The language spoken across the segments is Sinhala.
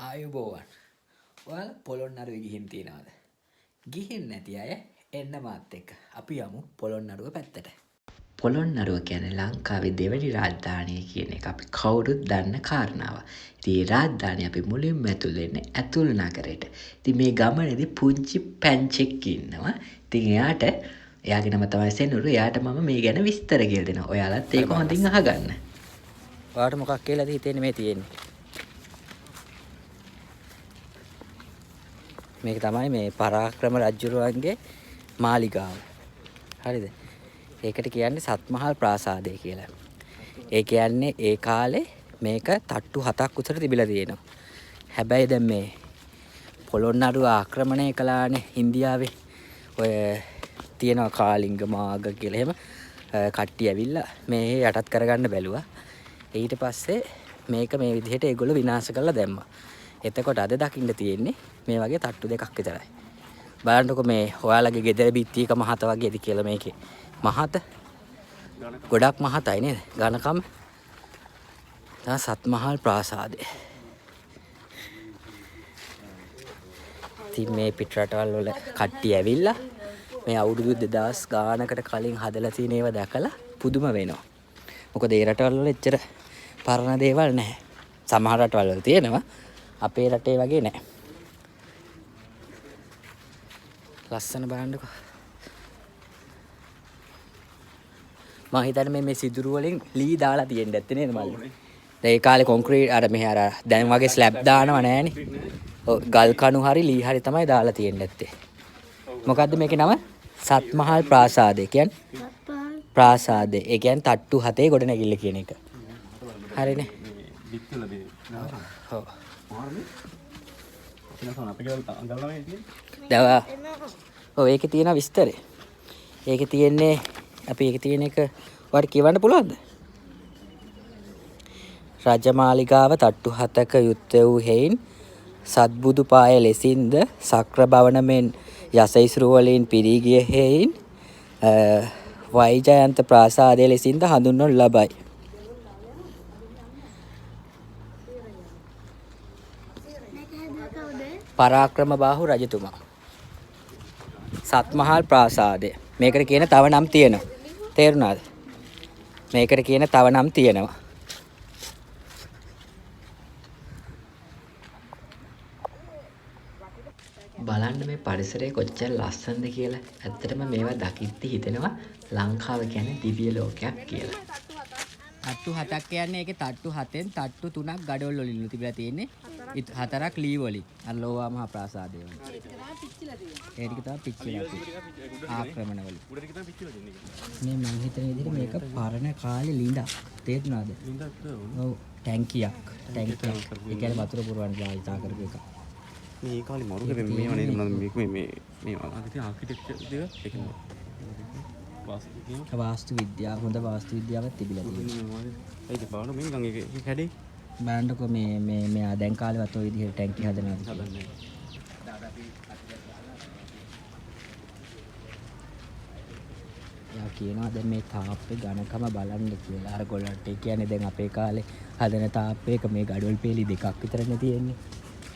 ආයුබෝවන්. ඔයාලා පොළොන්නරුවේ ගිහින් තියනවද? ගිහින් නැති අය එන්න මාත් එක්ක. අපි යමු පොළොන්නරුව පැත්තට. පොළොන්නරුව කියන්නේ ලංකාවේ දෙවැනි රාජධානිය කියන එක අපි කවුරුත් දන්න කාරණාව. ඉතින් මේ රාජධානිය අපි මුලින්ම ඇතුල් වෙන්නේ ඇතුල් නගරයට. ඉතින් මේ ගමනේදී පුංචි පැංචෙක් ඉන්නවා. ඉතින් එයාගේ නම තමයි සෙනුරු. එයාට මම මේ ගැන විස්තර කියලා දෙනවා. ඔයාලත් ඒක හොඳින් අහගන්න. ඔයාලට මොකක් කියලාද හිතෙන්නේ මේ තියෙන්නේ? මේක තමයි මේ පරාක්‍රම රජුරුවන්ගේ මාලිගාව. හරිද? ඒකට කියන්නේ සත්මහල් ප්‍රාසාදය කියලා. ඒ කියන්නේ ඒ කාලේ මේක තට්ටු 7ක් උතර තිබිලා තියෙනවා. හැබැයි දැන් මේ පොළොන්නරුව ආක්‍රමණය කළානේ ඉන්දියාවේ. ඔය තියෙනවා කාලිංග මාග කියලා එහෙම කට්ටිය ඇවිල්ලා මේ යටත් කරගන්න බැලුවා. ඊට පස්සේ මේක මේ විදිහට ඒගොල්ලෝ විනාශ කරලා දැම්මා. එතකොට අද දකින්න තියෙන්නේ මේ වගේ තට්ටු දෙකක් විතරයි. බලන්නකො මේ ඔයාලගේ ගෙදර බිත්තියක මහත වගේද කියලා මේකේ. මහත ගොඩක් මහතයි නේද? ඝනකම. තමයි සත්මහල් ප්‍රාසාදය. ඉතින් මේ පිටරටවල් වල කට්ටිය ඇවිල්ලා මේ අවුරුදු 2000 ගානකට කලින් හදලා තියෙන ඒවා දැකලා පුදුම වෙනවා. මොකද ඒ රටවල් වල එච්චර පරණ දේවල් නැහැ. සමහර රටවල් වල තියෙනවා. අපේ රටේ වගේ නැහැ. ලස්සන බලන්නකෝ. මම හිතන්නේ මේ සිදුරු වලින් ලී දාලා තියෙන්න ඇත්තේ නේද මල්ලි? ඒ කාලේ කොන්ක්‍රීට් අර මෙහෙ අර දැන් වගේ ස්ලැබ් දානව නැහනේ. ඔව් ගල් කණු හරි ලී හරි තමයි දාලා තියෙන්න ඇත්තේ. මොකද්ද මේකේ නම? සත්මහල් ප්‍රාසාදය කියන්නේ? ප්‍රාසාදය. ඒ කියන්නේ තට්ටු 7 ගොඩනැගිල්ල කියන එක. හරිනේ. ඔව්. ඔව් ඒකේ තියෙන විස්තරේ. ඒකේ තියෙන්නේ අපි ඒකේ තියෙන එක ඔයාලට කියවන්න පුළුවන්ද? රජමාලිගාව තට්ටු 7ක යුත් වූ හේයින් සත්බුදු පාය ලෙසින්ද සක්‍ර භවන මෙන් යසයිසුරු වලින් පිරී ගිය හේයින් වෛජයන්ත ප්‍රාසාදය ලෙසින්ද හඳුන්වනු ලබයි. පරාක්‍රම බාහු රජතුමා. සත්මහල් ප්‍රාසාදය. මේකට කියන තව නම් තියෙනවා. තේරුණාද? මේකට කියන තව නම් තියෙනවා. බලන්න මේ පරිසරය කොච්චර ලස්සනද කියලා. ඇත්තටම මේවා දකිද්දි හිතෙනවා ලංකාව කියන්නේ දිව්‍ය ලෝකයක් කියලා. තට්ටු 7ක් කියන්නේ ඒකේ තට්ටු 7න් තට්ටු 3ක් ගඩොල් වලින් තිබිලා තියෙන්නේ. 4ක් ලී වලින්. අර ලෝවා මහා ප්‍රාසාදය වගේ. ඒ ටික තමයි පිච්චිලා තියෙන්නේ. ආක්‍රමණ වලින්. මේ මම හිතන විදිහට මේක පරණ කාලේ ලිඳක්. තේරුණාද? ලිඳක් ඔව් ටැංකියක්. ඒ කියන්නේ වතුර පුරවන්න භාවිතා කරපු එක. මේ කාලේ මරුගේ මේව නේද මොනවද මේ ආකිටෙක්චර් දෙක ඒක වාස්තු විද්‍යාව හොඳ වාස්තු විද්‍යාවක් තිබිලා තියෙනවා. ඒක බලන්න මේ ගම් එක හැඩේ බලන්නකො මේ දැන් කාලේවත් ওই විදිහට ටැංකි හදනවාද හදන්නේ. යා කියනවා දැන් මේ තාප්පේ ඝනකම බලන්න කියලා. අර ගොල්ලන්ට කියන්නේ දැන් අපේ කාලේ හදන තාප්පේක මේ ගඩොල් පෙලි දෙකක් විතරනේ තියෙන්නේ.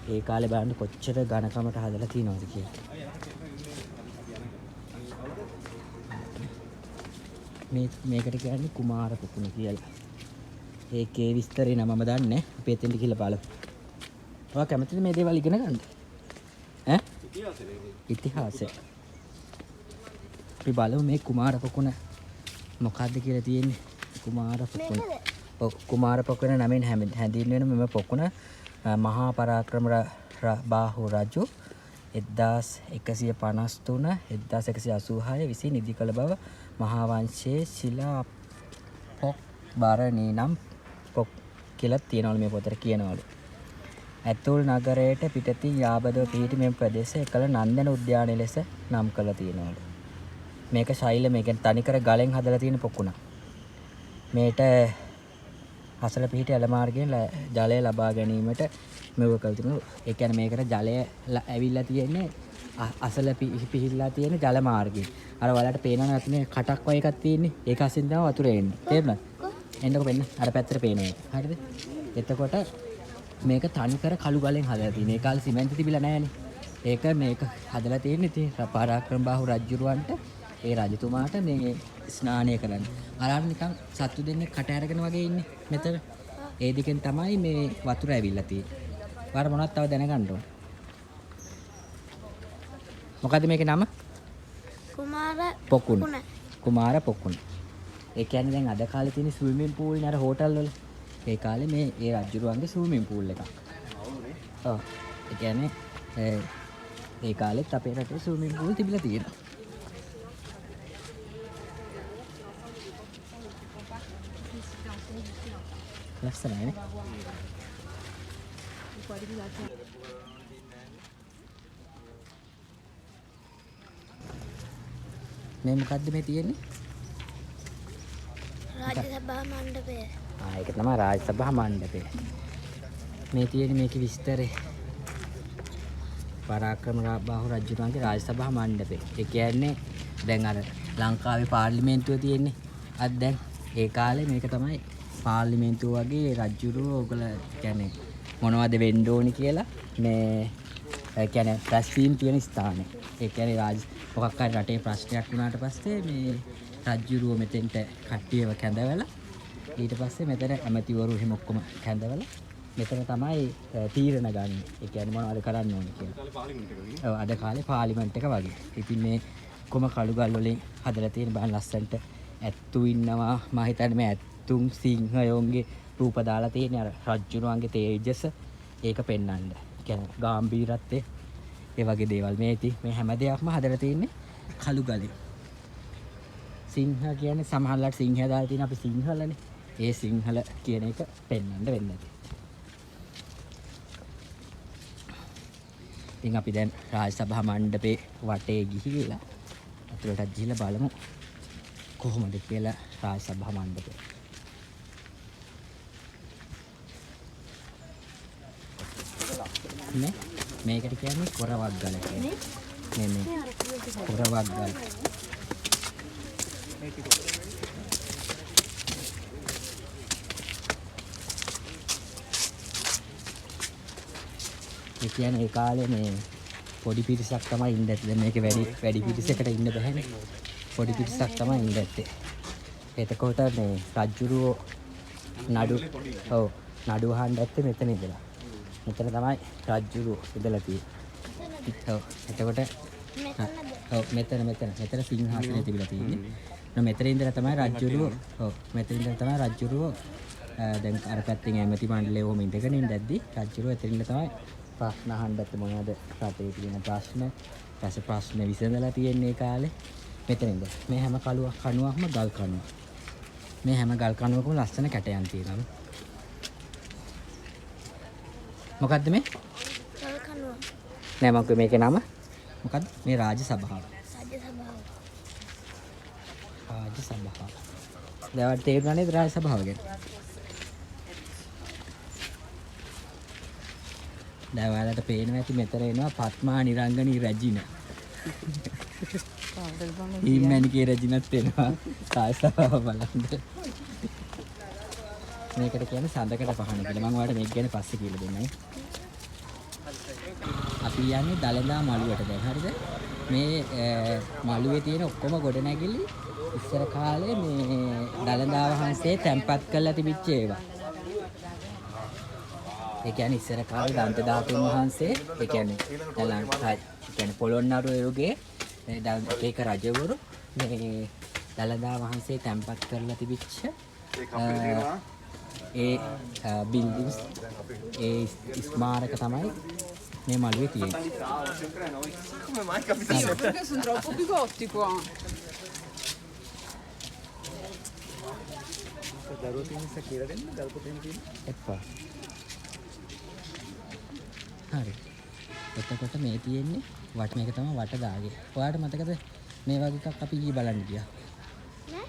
ඒ කාලේ බලන්න කොච්චර ඝනකමට හදලා තියෙනවද කියලා. මේකට කියන්නේ කුමාර පුකුණ කියලා. ඒකේ විස්තරේ නම මම දන්නේ. අපි එතෙන්ට ගිහලා බලමු. ඔයා කැමතිද මේ දේවල් ඉගෙන ගන්න? ඈ? ඉතිහාසය. අපි බලමු මේ කුමාර පුකුණ මොකද්ද කියලා තියෙන්නේ. කුමාර පුකුණ. ඔව් කුමාර පුකුණ නමින් හැඳින්වෙන මෙම පුකුණ මහා පරාක්‍රම බාහු රජු 1153 1186 විසින් ඉදි කළ බව මහා වංශයේ ශිලා පොක් බරණී නම් පොක් කියලා තියෙනවලු මේ පොතේ කියනවලු. ඇතුල් නගරයට පිටතින් යාබදව පිහිටි මේ ප්‍රදේශය එකල නන්දන උද්‍යානය ලෙස නම් කරලා තියෙනවලු. මේක ශෛල මේකෙන් තනිකර ගලෙන් හදලා තියෙන පොකුණක්. මේට අසල පිහිටි ඇල මාර්ගයෙන් ජලය ලබා ගැනීමට මෙව කළ තිබුණු. ඒ කියන්නේ මේකට ජලය ඇවිල්ලා තියෙන්නේ අසල පිහිල්ලා තියෙන ජල මාර්ගය. අර වලට පේනව නැත්නේ කටක් වගේ එකක් තියෙන්නේ. ඒක අසින් තමයි වතුර එන්නේ. තේරුණාද? එන්නකො වෙන්න. අර පැත්තට පේනවා. හරිද? එතකොට මේක තනිකර කළු ගලෙන් හදලා තියෙන. ඒ කාලේ සිමෙන්ති තිබිලා නැහැනේ. ඒක මේක හදලා තියෙන්නේ ඉතින් පරාක්‍රම බාහු රජුරවන්ට ඒ රජතුමාට මේ ස්නානය කරන්න. අරන් නිකන් සත්තු දෙන්නේ කට අරගෙන වගේ ඉන්නේ මෙතන. ඒ දෙකෙන් තමයි මේ වතුර ඇවිල්ලා තියෙන්නේ. වර මොනවද තව දැනගන්න ඕන. මොකද්ද මේකේ නම? පොකුණ. කුමාර පොකුණ. ඒ කියන්නේ දැන් අද කාලේ තියෙන ස්විමින් pool නේ අර හෝටල් වල. ඒ කාලේ මේ ඒ රජුරුවන්ගේ ස්විමින් pool එකක්. ඔව්. ඒ කියන්නේ ඒ කාලෙත් අපේ රටේ ස්විමින් pool තිබිලා තියෙනවා. ලස්සනයි නේ. මේ මොකද්ද මේ තියෙන්නේ? රාජ්‍ය සභා මණ්ඩපය. ඒක තමයි රාජ්‍ය සභා මණ්ඩපය. මේ තියෙන්නේ මේකේ විස්තරේ. පරාක්‍රම බාහු රජුණන්ගේ රාජ්‍ය සභා මණ්ඩපය. ඒ කියන්නේ දැන් අර ලංකාවේ පාර්ලිමේන්තුව තියෙන්නේ. අද දැන් ඒ කාලේ මේක තමයි පාර්ලිමේන්තුව වගේ රජුරෝ ඔයගොල්ලෝ කියන්නේ මොනවද වෙන්න ඕනි කියලා මේ කියන්නේ රැස්වීම් තියෙන ස්ථානය. ඒ කියන්නේ මොකක් හරි රටේ ප්‍රශ්නයක් වුණාට පස්සේ මේ රජුරෝ මෙතෙන්ට කට්ටියව කැඳවලා ඊට පස්සේ මෙතන ඇමතිවරු එහෙම ඔක්කොම කැඳවලා මෙතන තමයි තීරණ ගන්න. ඒ කියන්නේ මොනවද කරන්න ඕනේ කියලා. ඔව් අද කාලේ පාර්ලිමේන්තු එක වගේ. ඉතින් මේ කොම කළුගල් වලින් හදලා තියෙන බහන් ලස්සන්ට ඇත්තු ඉන්නවා. මම හිතන්නේ මේ ඇත්තුන් සිංහයෝන්ගේ රූප දාලා තියෙන අර රජුණන්ගේ තේජස ඒක පෙන්වන්න. කියන්නේ ගැඹීරත්වය ඒ වගේ දේවල් මේ ඉතින් මේ හැම දෙයක්ම හදලා තියෙන්නේ කළුගලෙන්. සිංහ කියන්නේ සමහරලාට සිංහය දාලා තියෙන අපි සිංහලනේ. ඒ සිංහල කියන එක පෙන්වන්න වෙන්නේ. ඉතින් අපි දැන් රාජ්‍ය සභා මණ්ඩපේ වටේ ගිහිල්ලා අතුලටත් ගිහිල්ලා බලමු කොහොමද කියලා රාජ්‍ය සභා මණ්ඩපේ. මේකට කියන්නේ කොරවක් ගල කියන්නේ. මේ කොරවක් ගල. ඒ කියන්නේ ඒ කාලේ මේ පොඩි පිරිසක් තමයි ඉන්න ඇත්තේ. දැන් මේකේ වැඩි පිරිසකට ඉන්න බැහැනේ. පොඩි පිරිසක් තමයි ඉන්න ඇත්තේ. එතකොට මේ රජුරෝ නඩු අහන්න ඇත්තේ මෙතන ඉඳලා. මෙතන තමයි රජුරෝ ඉඳලා තියෙන්නේ. එතකොට මෙතන සිංහාසනය තිබිලා තියෙන්නේ. මෙතන ඉඳලා තමයි රජුරෝ දැන් අර පැත්තෙන් ඇමති මණ්ඩලය ඔහොම ඉඳගෙන ඉඳද්දි රජුරෝ එතන ඉඳලා තමයි ප්‍රශ්න අහන්න ඇත්තේ. මොනවද රටේ තියෙන ප්‍රශ්න? ප්‍රශ්න විසඳලා තියෙන්නේ කාලේ. මෙතන ඉඳලා මේ හැම කණුවක්ම ගල් කණුවක්. මේ හැම ගල් කණුවකම ලස්සන කැටයන් තියෙනවා. මොකද්ද මේ? ගල් කණුව. නෑ මම මේකේ නම මොකද්ද? මේ රාජ්‍ය සභාව. රාජ්‍ය සභාව. දැන් තේරුණා නේද රාජ්‍ය සභාව ගැන? දැන් ඔයාලට පේනවා ඇති මෙතන එනවා පත්මා නිරංගනී රැජින. ඉම්මැනිකේ රැජිනත් එනවා රාජ්‍ය සභාව බලන්න. මේකට කියන්නේ සඳකඩ පහන කියලා. මම ඔයාලට මේක ගැන පස්සේ කියලා දෙන්නම්. අපි යන්නේ දලදා මළුවට දැන් හරිද? මේ මළුවේ තියෙන ඔක්කොම ගොඩනැගිලි ඉස්සර කාලේ මේ දලදා වහන්සේ තැන්පත් කරලා තිබිච්ච ඒවා. ඒ කියන්නේ ඉස්සර කාලේ දන්ත ධාතුන් වහන්සේ ඒ කියන්නේ පොළොන්නරුවේ ඒක රජවරු මේ දලදා වහන්සේ තැන්පත් කරලා තිබිච්ච ඒ බිල්ඩින්ග්ස් ඒ ස්මාරක තමයි මේ මළුවේ තියෙන්නේ. Perché sono troppo bigotti qua. එපා. හරි. එතකොට මේ තියෙන්නේ මේක තමයි වට දාගේ. ඔයාලට මතකද මේ වගේ එකක් අපි ඊ බලන්න ගියා? නෑ.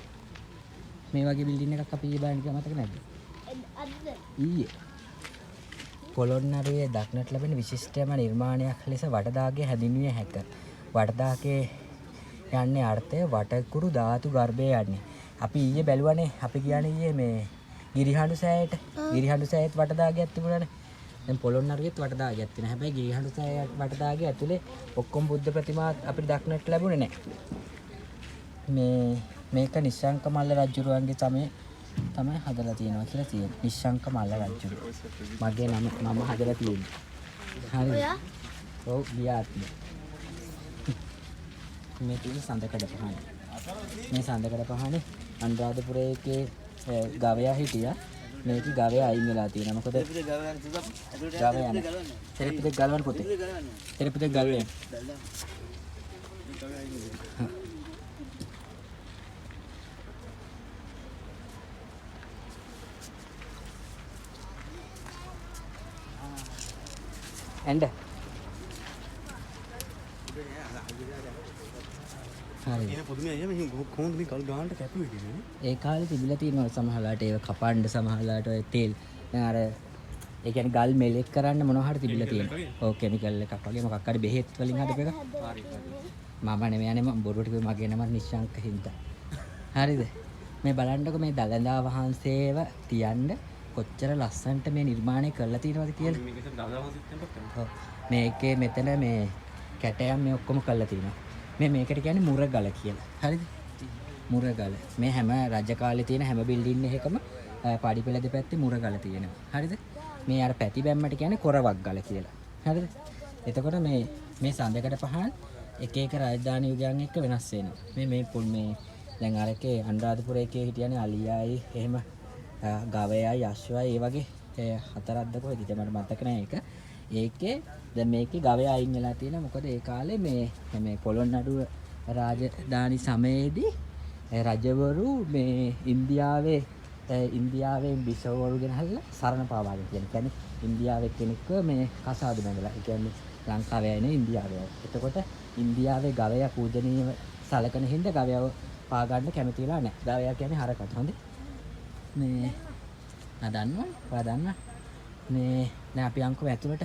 මේ වගේ බිල්ඩින් එකක් අපි ඊ බලන්න ගියා මතක නැද්ද? අද ඊයේ. පොළොන්නරුවේ දක්නට ලැබෙන විශිෂ්ටම නිර්මාණයක් ලෙස වටදාගේ හැඳින්විය හැක. වටදාගේ යන්නේ අර්ථය වටකුරු ධාතු ගර්භය යන්නේ. අපි ඊයේ බැලුවානේ අපි කියන්නේ ඊයේ මේ ගිරිහඬු සෑයට. ගිරිහඬු සෑයේත් වටදාගයක් තිබුණානේ. දැන් පොළොන්නරුවේත් වටදාගයක් තියෙනවා. හැබැයි ගිරිහඬු සෑය වටදාගේ ඇතුලේ ඔක්කොම බුද්ධ ප්‍රතිමා අපිට දක්නට ලැබුණේ නැහැ. මේක නිශ්ශංක මල්ල රජුරුවන්ගේ තමයි හදලා තියෙනවා කියලා තියෙනවා. නිශ්ශංක මල්ල රජුරු. මගේ නම මම හදලා තියෙන්නේ. හරිද? ඔයා ඔව් ගියාත්ම. මේ තියෙන සඳකඩ පහන. මේ සඳකඩ පහනේ අනුරාධපුරයේ ගවයා හිටියා. මේක ගවයා අයින් වෙලා තියෙනවා. මොකද ගවයා යන. තෙරපි දෙක ගලවන්න පොතේ. තෙරපි දෙක ගලවන්න. එන්න. හරි. එන පුදුමයි අයියා මෙහි කොහොමද මේ කල් ගානට කැපුවේ කියන්නේ? ඒ කාලේ තිබිලා තියෙනවා සමහරලාට ඒව කපන්න සමහරලාට ඔය තෙල් දැන් අර ඒ කියන්නේ ගල් මෙලෙක් කරන්න මොනවා හරි තිබිලා තියෙනවා. ඔව් කෙමිකල් එකක් වගේ මොකක් හරි බෙහෙත් වලින් හදපු එක. මම නෙමෙයි යන්නේ මම බොරුවට කිව්වේ මගේ නම නිශ්ශංක හින්දා. හරිද? මේ බලන්නකො මේ දලදා වහන්සේව තියන්න කොච්චර ලස්සනට මේ නිර්මාණය කරලා තියෙනවද කියලා. මේක දාදාම සිස්ටම් එකක් කරනවා. ඔව්. මේකේ මෙතන මේ කැටයම් මේ ඔක්කොම කරලා තියෙනවා. මේකට කියන්නේ මුරගල කියලා. හරිද? මුරගල. මේ හැම රජ කාලේ තියෙන හැම බිල්ඩින් එකකම පඩිපෙළ දෙපැත්තේ මුරගල තියෙනවා. හරිද? මේ අර පැති බැම්මට කියන්නේ කොරවක් ගල කියලා. හරිද? එතකොට මේ සඳකඩ පහන් එක එක රාජධානි යුගයන් එක්ක වෙනස් වෙනවා. මේ දැන් අර එකේ අනුරාධපුරයේ එකේ හිටියනේ අලියයි එහෙම ගවයයි අශ්වයයි ඒ වගේ හතරක්ද කොහෙද මට මතක නැහැ ඒක. ඒකේ දැන් මේකේ ගවයා අයින් වෙලා තියෙනවා. මොකද ඒ කාලේ මේ පොළොන්නරුව රාජධානි සමයේදී රජවරු මේ ඉන්දියාවේ බිසවවරු ගෙනහල්ලා සරණ පාවාගෙන කියන්නේ ඉන්දියාවේ කෙනෙක්ව මේ කසාද බැඳලා. ඒ කියන්නේ ලංකාවේ එන ඉන්දියාවේ. එතකොට ඉන්දියාවේ ගවයා පූජනීය සලකන හින්දා ගවයව පා ගන්න කැමති වෙලා නැහැ. ගවයා කියන්නේ හරකට. හොඳේ. මේ දන්නවා මේ දැන් අපි අංකව ඇතුළට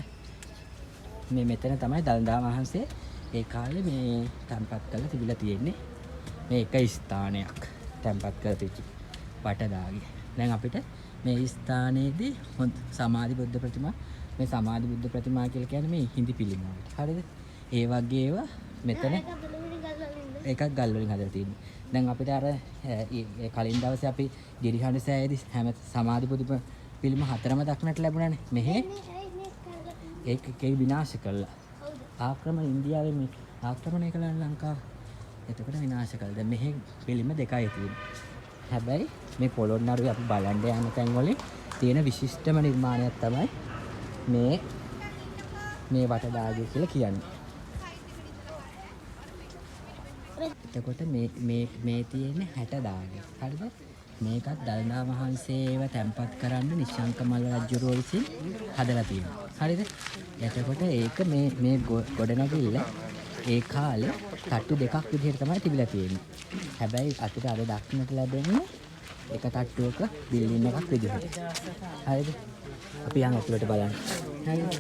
මේ මෙතන තමයි දළදා වහන්සේ ඒ කාලේ මේ තැන්පත් කරලා තිබිලා තියෙන්නේ. මේ එක ස්ථානයක් තැන්පත් කරලා තිබි වටදාගේ. දැන් අපිට මේ ස්ථානයේදී සමාධි බුද්ධ ප්‍රතිමා මේ සමාධි බුද්ධ ප්‍රතිමා කියලා කියන්නේ මේ හිඳි පිළිමා. හරිද? ඒ වගේ ඒවා මෙතන එකක් ගල් වලින් හදලා තියෙන්නේ. දැන් අපිට අර කලින් දවසේ අපි ගිරිහඬ සෑයේදී හැම සමාධි බුදු පිළිම හතරම දක්නට ලැබුණානේ. මෙහෙ ඒක විනාශ කළා. ආක්‍රමණ ඉන්දියාවේ මේ ආක්‍රමණය කළා ලංකාව. එතකොට විනාශ කළා. දැන් මෙහෙ පිළිම දෙකයි තියෙන්නේ. හැබැයි මේ පොළොන්නරුවේ අපි බලන්න යන තැන් වලින් තියෙන විශිෂ්ටම නිර්මාණයක් තමයි මේ වටදාගේ කියලා කියන්නේ. එතකොට මේ තියෙන්නේ 60 දාගේ. හරිද? මේකත් දළදා වහන්සේව තැන්පත් කරන්න නිශ්ශංක මල්ල රජුරෝ විසින් හදලා තියෙනවා. හරිද? එතකොට ඒක මේ ගොඩනැගිල්ල ඒ කාලේ තට්ටු දෙකක් විදිහට තමයි තිබිලා තියෙන්නේ. හැබැයි අපිට අද දක්නට ලැබෙන්නේ එක තට්ටුවක බිල්ඩින් එකක් විදිහට. හරිද? අපි යන් ඇතුළට බලන්න. හරිද?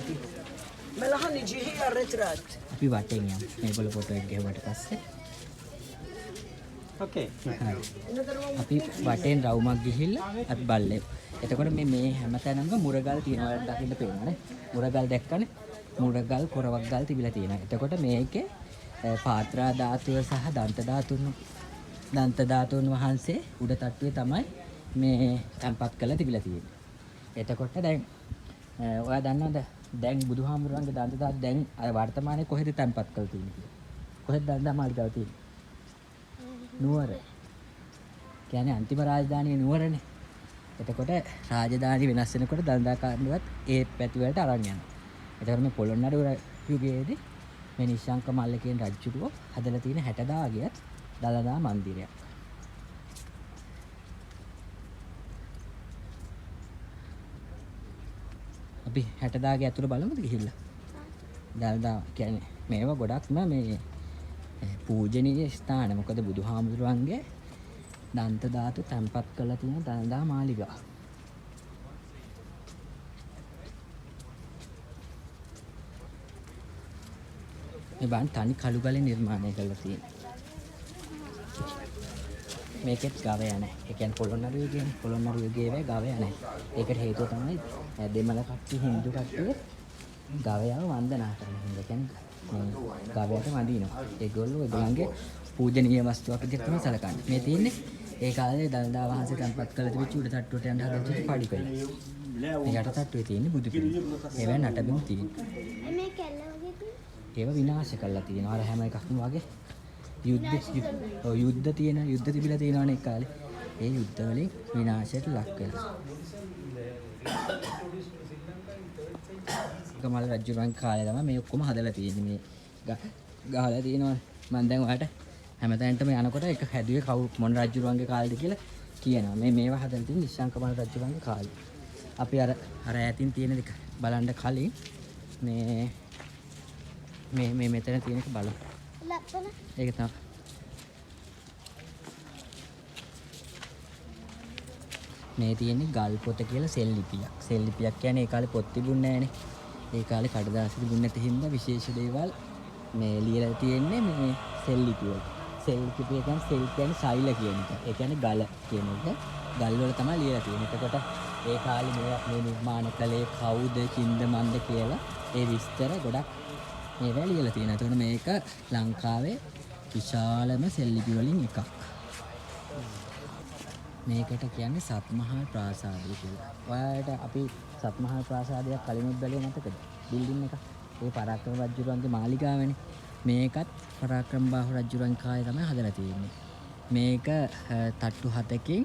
අපි වටෙන් යමු. මේගොල්ලෝ ෆොටෝ එක ගැහුවට පස්සේ ඕකේ. අපි වටෙන් රවුමක් ගිහිල්ලා අපි බලමු. එතකොට මේ හැමතැනම මුරගල් තියෙනවා දකින්න පේනවානේ. මුරගල් දැක්කනේ. මුරගල් කොරවක් ගල් තිබිලා තියෙනවා. එතකොට මේකේ පාත්‍රා ධාතුව සහ දන්ත ධාතුන් වහන්සේ උඩ තට්ටුවේ තමයි මේ තැන්පත් කරලා තිබිලා තියෙන්නේ. එතකොට දැන් ඔයා දන්නවද දැන් බුදුහාමුදුරන්ගේ දන්ත ධාතු දැන් වර්තමානයේ කොහෙද තැන්පත් කරලා තියෙන්නේ කියලා? කොහෙද දන්දා මාලිගාව තියෙන්නේ? නුවර. කියන්නේ අන්තිම රාජධානිය නුවරනේ. එතකොට රාජධානි වෙනස් වෙනකොට දළදා කාණ්ඩවත් ඒ පැති වලට අරන් යනවා. එතකොට මේ පොළොන්නරුව යුගයේදී මේ නිශ්ශංක මල්ල කියන රජුරුව හදලා තියෙන 60 දාගියත් දළදා මන්දිරයක්. අපි 60 දාගේ ඇතුළ බලමුද ගිහිල්ලා? දළදා කියන්නේ මේවා ගොඩක්ම මේ පූජනීය ස්ථාන. මොකද බුදුහාමුදුරන්ගේ දන්ත ධාතු තැන්පත් කරලා තියෙන දළදා මාලිගාව. මේ බන් තනි කළු ගලෙන් නිර්මාණය කරලා තියෙනවා. මේකෙත් ගවය නැහැ. ඒ කියන්නේ පොළොන්නරුවේ කියන්නේ පොළොන්නරුවේ ගේවේ ගවය නැහැ. ඒකට හේතුව තමයි දෙමළ කට්ටිය හින්දු කට්ටිය ගවයව වන්දනා කරන හින්දා. කියන්නේ ගවයට වඳිනවා. ඒගොල්ලන්ගේ පූජනීය වස්තුවක් විදිහට තමයි සැලකන්නේ. මේ තියෙන්නේ ඒ කාලේ දළදා වහන්සේ තැන්පත් කළ තිබිච්ච උඩ තට්ටුවට යන හදච්ච පඩිකල. මේ යට තට්ටුවේ තියෙන්නේ බුදු පිළිම. ඒවා නටබිම් තියෙන්නේ. මේ කැල්ල වගේ තියෙන ඒව විනාශ කරලා තියෙනවා. අර හැම එකක්ම වගේ යුද්ධ තිබිලා තියෙනවානේ ඒ කාලේ. ඒ යුද්ධ වලින් විනාශයට ලක් වෙලා. කමල් රජුගේ කාලේ තමයි මේ ඔක්කොම හදලා තියෙන්නේ. මේ ගහලා තියෙනවා. මම දැන් ඔයාලට හැමතැනටම යනකොට එක හැදුවේ කවුරු මොන රජුගේ කාලේද කියලා කියනවා. මේවා හදලා තියෙන්නේ නිශ්ශංක කමල් රජුගේ කාලේ. අපි අර ඈතින් තියෙන දෙක බලන්න කලින් මේ මෙතන තියෙන එක බලමු. ලක්වන ඒක තමයි. මේ තියෙන්නේ ගල් පොත කියලා සෙල්ලිපියක්. සෙල්ලිපියක් කියන්නේ ඒ කාලේ පොත් තිබුණේ නැහනේ. ඒ කාලේ කඩදාසි තිබුණ නැති හින්දා විශේෂ දේවල් මේ ලියලා තියෙන්නේ මේ සෙල්ලිපි වල. සෙල්ලිපි කියන්නේ සෙල් කියන්නේ සෛල කියන එක. ඒ කියන්නේ ගල කියන එක. ගල් වල තමයි ලියලා තියෙන්නේ. එතකොට ඒ කාලේ මේ නිර්මාණ කළේ කවුද, කින්ද මන්ද කියලා ඒ විස්තර ගොඩක් මේවා ලියලා තියෙනවා. එතකොට මේක ලංකාවේ විශාලම සෙල්ලිපි වලින් එකක්. මේකට කියන්නේ සත්මහල් ප්‍රාසාදය කියලා. ඔයාලට අපි සත්මහල් ප්‍රාසාදයක් කලිනුත් බැලුවා මතකද? බිල්ඩින් එක. ඒ පරාක්‍රම රජුගේ මාලිගාවනේ. මේකත් පරාක්‍රම බාහු රජුගේ කාලේ තමයි හදලා තියෙන්නේ. මේක තට්ටු 7කින්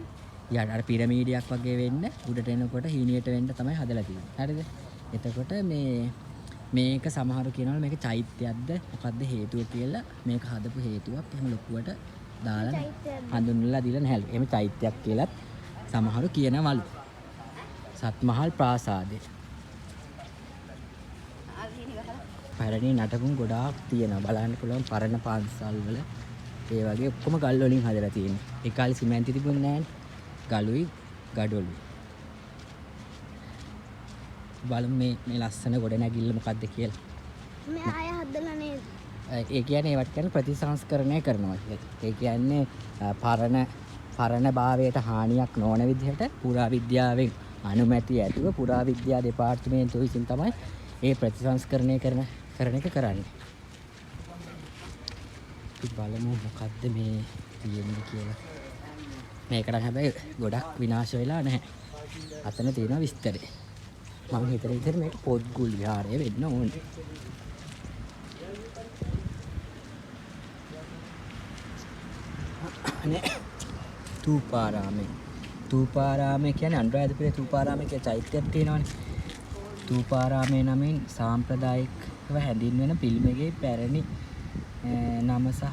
යට අර පිරමීඩයක් වගේ වෙන්න උඩට එනකොට හීනියට වෙන්න තමයි හදලා තියෙන්නේ. හරිද? එතකොට මේක සමහරු කියනවා මේක චෛත්‍යයක්ද මොකද්ද හේතුව කියලා. මේක හදපු හේතුවක් එහෙම ලොකුවට දාලා හඳුන්වලා දීලා නැහැලු. එහෙම චෛත්‍යයක් කියලාත් සමහරු කියනවලු. සත්මහල් ප්‍රාසාදය. පැරණි නටබුන් ගොඩාක් තියෙනවා. බලන්න පුළුවන් පරණ පන්සල් වල ඒ වගේ ඔක්කොම ගල් වලින් හදලා තියෙනවා. ඒ කාලේ සිමෙන්ති තිබුණේ නැහැනේ. ගලුයි ගඩොලුයි. බලමු මේ ලස්සන ගොඩනැගිල්ල මොකද්ද කියලා. මේ ආය හදලා නේද? ඒ කියන්නේ ඒවට කියන්නේ ප්‍රතිසංස්කරණය කරනවා කියලා. ඒ කියන්නේ පරණ භාවයට හානියක් නොවන විදිහට පුරාවිද්‍යාවෙන් අනුමැතිය ඇතුව පුරාවිද්‍යා දෙපාර්තමේන්තුව විසින් තමයි ඒ ප්‍රතිසංස්කරණය කරන එක කරන්නේ. අපි බලමු මොකද්ද මේ තියෙන්නේ කියලා. මේකට හැබැයි ගොඩක් විනාශ වෙලා නැහැ. අතන තියෙන විස්තරය. මම හිතන විදිහට මේක පොත්ගුල් විහාරය වෙන්න ඕනේ. තූපාරාමේ කියන්නේ අනුරාධපුරයේ තූපාරාමේ කියලා චෛත්‍යයක් තියෙනවානේ. තූපාරාමේ නමින් සාම්ප්‍රදායිකව හැඳින්වෙන පිළිමයේ පැරණි නම සහ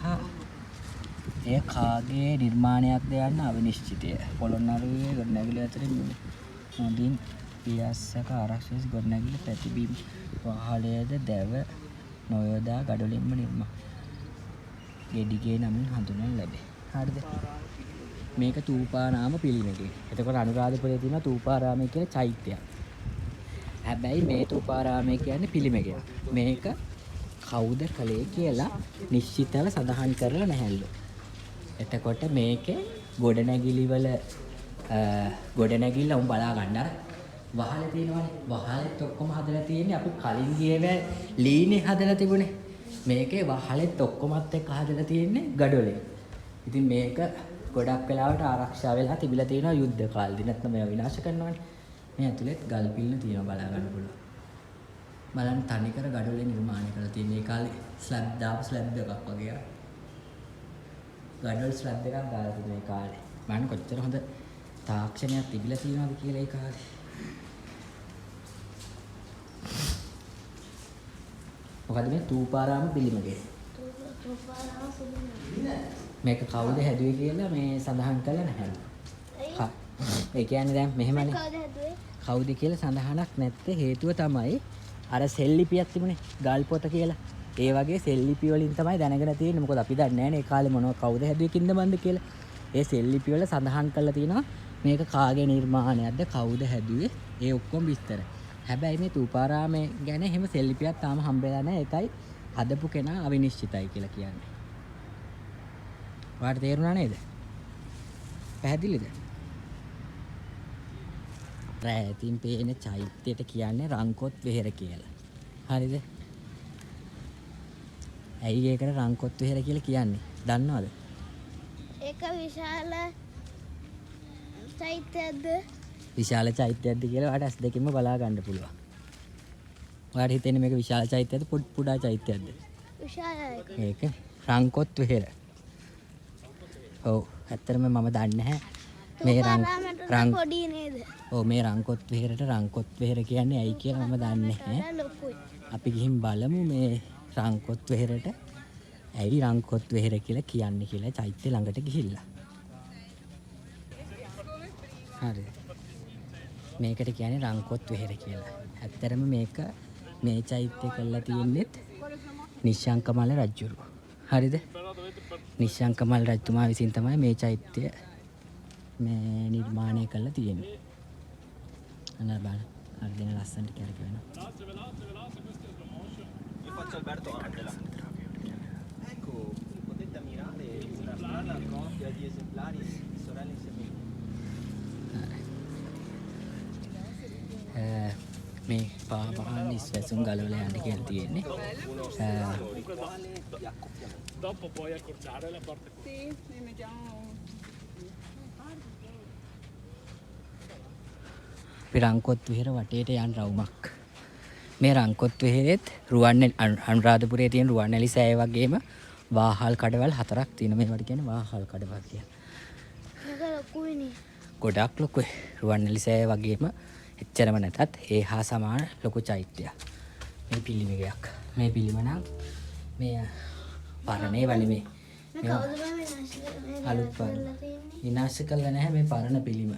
එය කාගේ නිර්මාණයක්ද යන්න අවිනිශ්චිතය. පොළොන්නරුවේ ගොඩනැගිලි අතරින් හොඳින් පියස්සක ආරක්ෂිත ගොඩනැගිලි ප්‍රතිබිම්බ වහලයේද දැව නොයොදා ගඩොලින්ම නිර්මාණය. ගෙඩිගේ නමින් හඳුන්වනු ලැබේ. හරිද? මේක තූපාරාම පිළිමකේ. එතකොට අනුරාධපුරයේ තියෙන තූපාරාමයේ කියලා චෛත්‍යයක්. හැබැයි මේ තූපාරාමයේ කියන්නේ පිළිමකයක්. මේක කවුද කලේ කියලා නිශ්චිතව සඳහන් කරලා නැහැලු. එතකොට මේකේ ගොඩනැගිල්ල උන් බලා ගන්න අර වහලේ තියෙනවානේ. වහලෙත් ඔක්කොම හදලා තියෙන්නේ අපි කලින් ගියේ ලීනේ හදලා තිබුණේ. මේකේ වහලෙත් ඔක්කොමත් එක්ක හදලා තියෙන්නේ ගඩොලේ. ඉතින් මේක ගොඩක් වෙලාවට ආරක්ෂා වෙලා තිබිලා තියෙනවා යුද්ධ කාලෙදී. නැත්නම් මේවා විනාශ කරනවානේ. මේ ඇතුළෙත් ගල් පිල්ල තියෙනවා බලා ගන්න පුළුවන්. බලන්න තනිකර ගඩොලේ නිර්මාණය කරලා තියෙන මේ කාලේ ස්ලැබ් එකක් වගේ. ගඩොල් ස්ලැබ් එකක් දාලා තියෙන මේ කාලේ. බලන්න කොච්චර හොඳ තාක්ෂණයක් තිබිලා තියෙනවද කියලා ඒ කාලේ. මොකද මේ තූපාරාම පිළිමකේ. තූපාරාම පිළිම. මේක කවුද හැදුවේ කියලා මේ සඳහන් කළා නැහැ. ඒ කියන්නේ දැන් මෙහෙමනේ. කවුද කියලා සඳහනක් නැත්තේ හේතුව තමයි අර සෙල්ලිපියක් තිබුණේ ගල් පොත කියලා. ඒ වගේ සෙල්ලිපි වලින් තමයි දැනගෙන තියෙන්නේ. මොකද අපි දන්නේ නැහැ නේ ඒ කාලේ මොනව කවුද හැදුවේ කින්ද මන්ද කියලා. ඒ සෙල්ලිපි වල සඳහන් කරලා තියෙනවා මේක කාගේ නිර්මාණයක්ද කවුද හැදුවේ ඒ ඔක්කොම විස්තර. හැබැයි මේ තූපාරාමේ ගැන එහෙම සෙල්ලිපියක් තාම හම්බෙලා නැහැ. ඒකයි හදපු කෙනා අවිනිශ්චිතයි කියලා කියන්නේ. ඔයාලට තේරුණා නේද? පැහැදිලිද? රැතින් පේන චෛත්‍යයට කියන්නේ රංකොත් වෙහෙර කියලා. හරිද? ඇයි ඒකට රංකොත් වෙහෙර කියලා කියන්නේ? දන්නවද? ඒක විශාල චෛත්‍යයක්ද? විශාල චෛත්‍යයක්ද කියලා ඔයාලට ඇස් දෙකෙන්ම බලා ගන්න පුළුවන්. ඔයාලට හිතෙන්නේ මේක විශාල චෛත්‍යයක්ද පුඩා චෛත්‍යයක්ද? විශාලයි. මේක රංකොත් වෙහෙර. ඔව් ඇත්තටම මම දන්නේ නැහැ මේ රං පොඩි නේද? ඔව් මේ රංකොත් වෙහෙරට රංකොත් වෙහෙර කියන්නේ ඇයි කියලා මම දන්නේ නැහැ. ලොකුයි. අපි ගිහින් බලමු මේ රංකොත් වෙහෙරට ඇයි රංකොත් වෙහෙර කියලා කියන්නේ කියලා චෛත්‍ය ළඟට ගිහිල්ලා. හරි. මේකට කියන්නේ රංකොත් වෙහෙර කියලා. ඇත්තටම මේක මේ චෛත්‍ය කරලා තියෙන්නේ නිශ්ශංකමල්ල රජුරු. හරිද? නිශ්ශංකමල්ල රජතුමා විසින් තමයි මේ චෛත්‍ය මේ නිර්මාණය කරලා තියෙන්නේ. අන්න බලන්න. අර දෙන ලස්සනට කැරක වෙනවා. මේ පාපහන් ඉස්වැසුම් ගලවලා යන්න කියලා තියෙන්නේ. Dopo puoi accorciare la parte qui. Sì, ne mettiamo. රංකොත් විහෙර වටේට යන රවුමක්. මේ රංකොත් විහෙරෙත් රුවන්වැලි අනුරාධපුරයේ තියෙන රුවන්වැලි සෑය වගේම වාහල් කඩවල් 4ක් තියෙනවා. මේවට කියන්නේ වාහල් කඩවල් කියලා. මේක ලොකුයිනේ. ගොඩක් ලොකුයි. රුවන්වැලි සෑය වගේම එච්චරම නැතත් ඒ හා සමාන ලොකු චෛත්‍යයක්. මේ පිළිමයක්. මේ පිළිම නම් මේ පරණේ වනේ මේ. අලුත් විනාශ කළා නැහැ මේ පරණ පිළිම.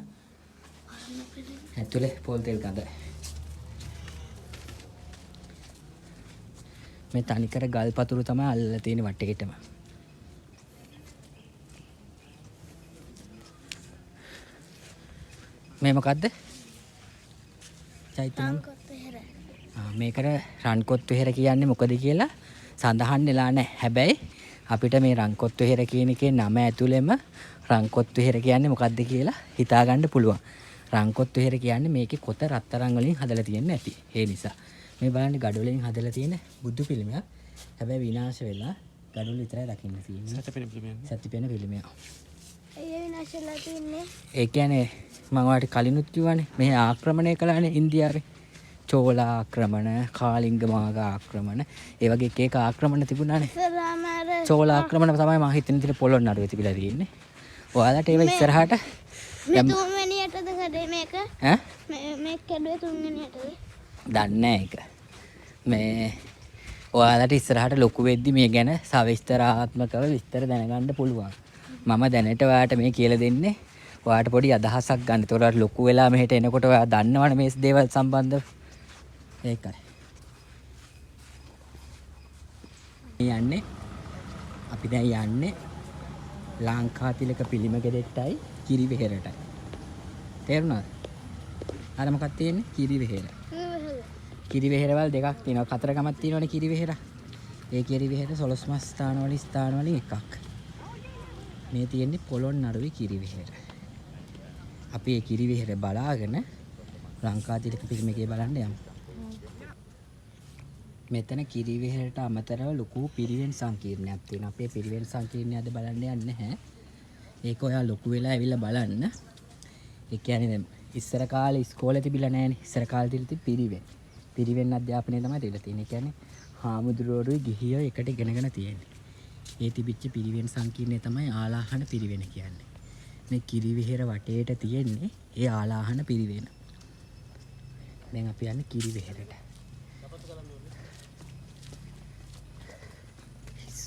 ඇතුලේ පොල් තෙල් ගඳ. මේ තනිකර ගල් පතුරු තමයි අල්ලලා තියෙන වටේටම. මේ මොකද්ද? චෛත්‍ය නම් මේකට රන්කොත් වෙහෙර කියන්නේ මොකද කියලා සඳහන් වෙලා නැහැ. හැබැයි අපිට මේ රන්කොත් වෙහෙර කියන එකේ නම ඇතුළෙම රන්කොත් වෙහෙර කියන්නේ මොකද්ද කියලා හිතා ගන්න පුළුවන්. රංකොත් වෙහෙර කියන්නේ මේකේ කොත රත්තරන් වලින් හදලා තියෙන්නේ නැති. ඒ නිසා මේ බලන්න ගඩොල් වලින් හදලා තියෙන බුදු පිළිමයක්. හැබැයි විනාශ වෙලා ගඩොල් විතරයි දකින්න තියෙන්නේ. සත්‍යපෙන පිළිමයක්. ඒ විනාශ වෙලා තින්නේ. ඒ කියන්නේ මම ඔයාලට කලිනුත් කිව්වනේ මේ ආක්‍රමණය කළානේ ඉන්දියාවේ. චෝල ආක්‍රමණ, කාලිංග මාග ආක්‍රමණ, ඒ වගේ එක එක ආක්‍රමණ තිබුණානේ. චෝල ආක්‍රමණ තමයි මම හිතන විදිහට පොළොන්නරුවේ තිබිලා තියෙන්නේ. ඔයාලට ඒව ඉස්සරහට මේ තුන්වෙනියටද කඩේ මේක? ඈ? මේක කැඩුවේ තුන්වෙනියටද? දන්නේ නැහැ ඒක. මේ ඔයාලට ඉස්සරහට ලොකු වෙද්දි මේ ගැන සවිස්තරාත්මකව විස්තර දැනගන්න පුළුවන්. මම දැනට ඔයාලට මේ කියලා දෙන්නේ. ඔයාලට පොඩි අදහසක් ගන්න. ඒතකොට ලොකු වෙලා මෙහෙට එනකොට ඔයා දන්නවනේ මේ දේවල් සම්බන්ධව. ඒකයි. යන්නේ අපි දැන් යන්නේ ලංකාතිලක පිළිම ගෙදෙට්ටයි කිරිවෙහෙරටයි. තේරුණාද? අර මොකක්ද තියෙන්නේ? කිරිවෙහෙර. කිරිවෙහෙරවල් දෙකක් තියෙනවා. කතරගමක් තියෙනවනේ කිරිවෙහෙර. ඒ කිරිවෙහෙර 12 මස් ස්ථාන වලින් එකක්. මේ තියෙන්නේ පොළොන්නරුවේ කිරිවෙහෙර. අපි ඒ කිරිවෙහෙර බලාගෙන ලංකාතිලක පිළිමකේ බලන්න යමු. මෙතන කිරිවෙහෙරට අමතරව ලොකු පිරිවෙන් සංකීර්ණයක් තියෙනවා. අපේ පිරිවෙන් සංකීර්ණය අද බලන්න යන්නේ නැහැ. ඒක ඔයා ලොකු වෙලා ඇවිල්ලා බලන්න. ඒ කියන්නේ ඉස්සර කාලේ ඉස්කෝලේ තිබිලා නැහැනේ. ඉස්සර කාලේ තිබිලා පිරිවෙන්. පිරිවෙන් අධ්‍යාපනය තමයි තිබිලා තියෙන්නේ. ඒ කියන්නේ හාමුදුරුවෝරුයි ගිහියෝ එකට ඉගෙනගෙන තියෙන්නේ. ඒ තිබිච්ච පිරිවෙන් සංකීර්ණය තමයි ආලාහන පිරිවෙන කියන්නේ. මේ කිරිවෙහෙර වටේට තියෙන්නේ ඒ ආලාහන පිරිවෙන. දැන් අපි යන්නේ කිරිවෙහෙරට.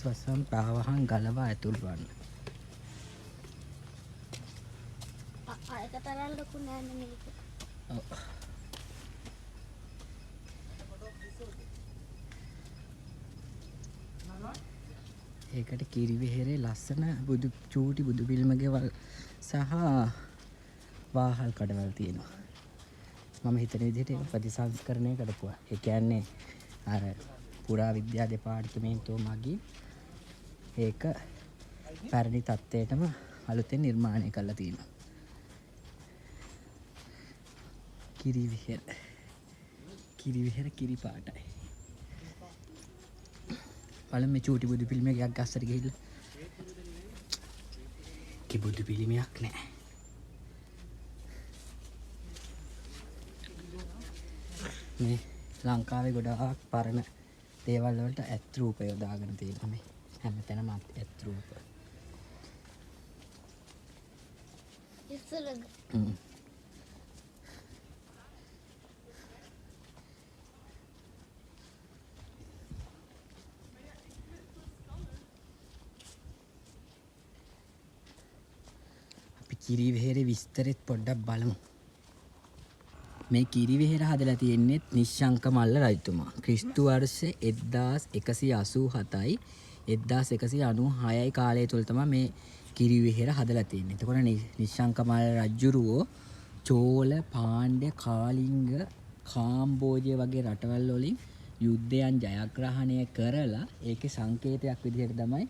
වසම් පාවහන් ගලවා ඇතුල් වන්න. ආයක තරම් ලොකු නෑනේ මේක. ඔව්. ඒකට කිරිවෙහෙරේ ලස්සන බුදු චූටි බුදු පිළිම ගෙවල් සහ වාහල් කඩවල් තියෙනවා. මම හිතන විදිහට ඒක ප්‍රතිසංස්කරණය කරපුවා. ඒ කියන්නේ අර පුරා විද්‍යා දෙපාර්තමේන්තුව මගින් ඒක පැරණි තත්ත්වයටම අලුතෙන් නිර්මාණය කරලා තියෙනවා. කිරිවිහෙර කිරි පාටයි. බලන්න මේ චූටි බුදු පිළිමයක් ගස්සට ගිහිල්ලා. කි බුදු පිළිමයක් නෑ. මේ ලංකාවේ ගොඩාක් පරණ දේවල් වලට ඇත් රූප යොදාගෙන තියෙනවා මේ. හැමතැනම ඇත් රූප. ඉස්සරග. කිරිවෙහෙරේ විස්තරෙත් පොඩ්ඩක් බලමු. මේ කිරිවෙහෙර හදලා තියෙන්නේ නිශ්ශංක මල්ල රජතුමා. ක්‍රිස්තු වර්ෂ 1187යි 1196යි කාලය තුල තමයි මේ කිරිවෙහෙර හදලා තියෙන්නේ. එතකොට නිශ්ශංක මල්ල රජුරෝ චෝල, පාණ්ඩ්‍ය, කාලිංග, කාම්බෝජය වගේ රටවල් වලින් යුද්ධයන් ජයග්‍රහණය කරලා ඒකේ සංකේතයක් විදිහට තමයි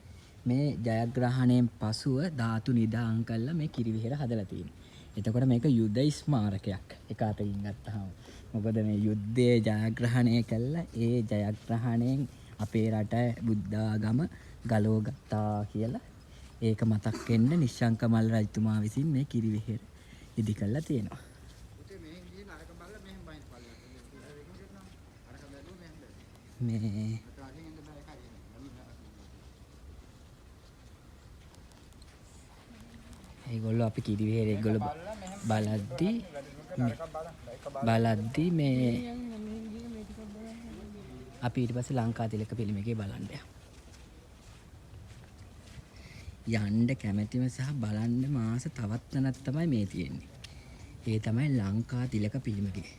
මේ ජයග්‍රහණයෙන් පසුව ධාතු නිදාන් කළා මේ කිරිවෙහෙර හදලා තියෙන්නේ. එතකොට මේක යුද ස්මාරකයක් එක අතකින් ගත්තාම. මොකද මේ යුද්ධයේ ජයග්‍රහණය කළා ඒ ජයග්‍රහණයෙන් අපේ රට බුද්ධ ආගම ගලව ගත්තා කියලා ඒක මතක් වෙන්න නිශ්ශංක මල්ල රජතුමා විසින් මේ කිරිවෙහෙර ඉදි කළා තියෙනවා. මේ ඒගොල්ලෝ අපි කිරිවෙහෙර ඒගොල්ලෝ බලද්දි මේ අපි ඊට පස්සේ ලංකාතිලක පිළිමකේ බලන්න යන්න කැමැතිම සහ බලන්න මාස තවත් තැනක් තමයි මේ තියෙන්නේ. ඒ තමයි ලංකාතිලක පිළිමකේ.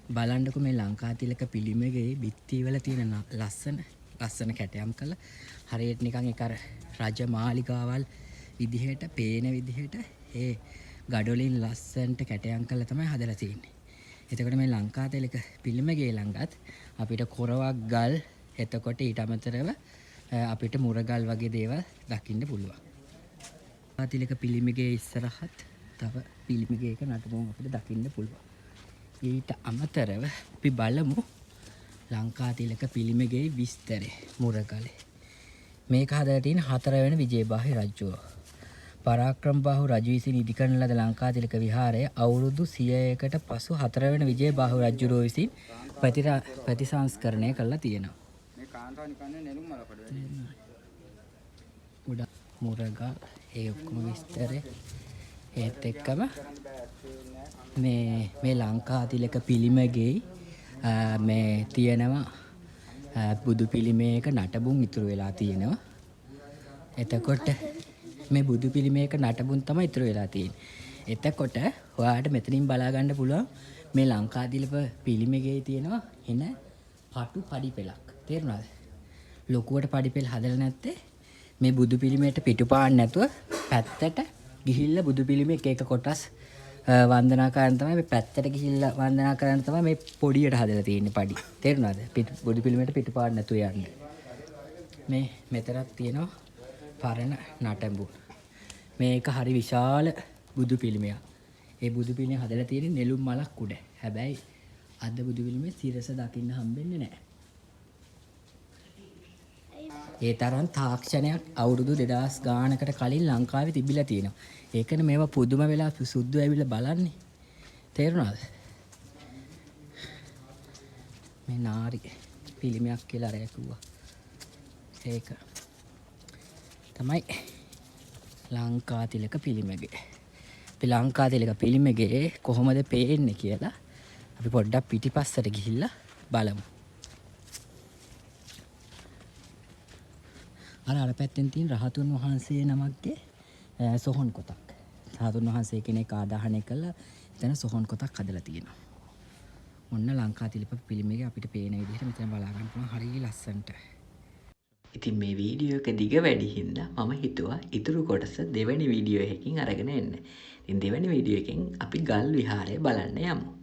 බලන්නකො මේ ලංකාතිලක පිළිමකේ බිත්තිවල තියෙන ලස්සන කැටයම් කළා. හරියට නිකන් ඒක අර රජ මාලිගාවල් විදිහට පේන විදිහට ඒ ගඩොලින් ලස්සන්ට කැටයම් කරලා තමයි හදලා තියෙන්නේ. එතකොට මේ ලංකාතිලක පිළිමගේ ළඟත් අපිට කොරවක් ගල් එතකොට ඊට අමතරව අපිට මුරගල් වගේ දේවල් දකින්න පුළුවන්. ලංකාතිලක පිළිමගේ ඉස්සරහත් තව පිළිමගේක නටබුන් අපිට දකින්න පුළුවන්. ඊට අමතරව අපි බලමු ලංකාතිලක පිළිමගේ විස්තරය මුරගලේ. මේක හදලා තියෙන 4 වෙනි විජේබාහු රජුව. පරාක්‍රමබාහු රජු විසින් ඉදි කරන ලද ලංකාතිලක විහාරය අවුරුදු 100කට පසු 4 වෙනි විජේබාහු රජුරෝ විසින් ප්‍රතිසංස්කරණය කළා තියෙනවා. මේ කාන්තාව නිකන් නෙළුම් මල පොඩ මුරගල් ඒ ඔක්කොම විස්තරය ඒත් එක්කම මේ ලංකාතිලක පිළිමගේ මේ තියෙනවා බුදු පිළිමයක නටබුන් ඉතුරු වෙලා තියෙනවා. එතකොට මේ බුදු පිළිමයක නටබුන් තමයි ඉතුරු වෙලා තියෙන්නේ. එතකොට ඔයාලට මෙතනින් බලා ගන්න පුළුවන් මේ ලංකාතිලක පිළිමේ තියෙනවා එන පටු පඩිපෙලක්. තේරුණාද? ලොකුවට පඩිපෙල හදලා නැත්තේ මේ බුදු පිළිමයට පිටුපාන්න නැතුව පැත්තට ගිහිල්ලා බුදු පිළිමේ එක කොටස් වන්දනා කරන තමයි මේ පැත්තට ගිහිල්ලා වන්දනා කරන තමයි මේ පොඩියට හදලා තියෙන්නේ පඩි. තේරුණාද? බුදු පිළිමයට පිටුපාන්න නැතුව යන්න. මේ මෙතරක් තියෙනවා පරණ නටඹු. මේක හරි විශාල බුදු පිළිමයක්. ඒ බුදු පිළිමය හදලා තියෙන්නේ නෙළුම් මලක් උඩ. හැබැයි අද බුදු පිළිමේ සිරස දකින්න හම්බෙන්නේ නැහැ. ඒ තරම් තාක්ෂණයක් අවුරුදු 2000 ගානකට කලින් ලංකාවේ තිබිලා තියෙනවා. ඒකනේ මේවා පුදුම වෙලා සුද්ධු ඇවිල්ලා බලන්නේ. තේරුණාද? මේ නාරි පිළිමයක් කියලා අර කිව්වා. ඒක තමයි ලංකාතිලක පිළිමගේ. අපි ලංකාතිලක පිළිමගේ කොහොමද පේන්නේ කියලා අපි පොඩ්ඩක් පිටිපස්සට ගිහිල්ලා බලමු. අර පැත්තෙන් තියෙන රහතුන් වහන්සේ නමක්ගේ සොහොන් කොටක්. රහතුන් වහන්සේ කෙනෙක් ආදාහනය කළා එතන සොහොන් කොටක් හදලා තියෙනවා. ඔන්න ලංකාතිලක පිළිමගේ අපිට පේන විදිහට මෙතන බලා ගන්න පුළුවන් හරිය ලස්සනට. ඉතින් මේ වීඩියෝ එක දිග වැඩි හින්දා මම හිතුවා ඉතුරු කොටස දෙවැනි වීඩියෝ එකකින් අරගෙන එන්න. ඉතින් දෙවැනි වීඩියෝ එකෙන් අපි ගල් විහාරය බලන්න යමු.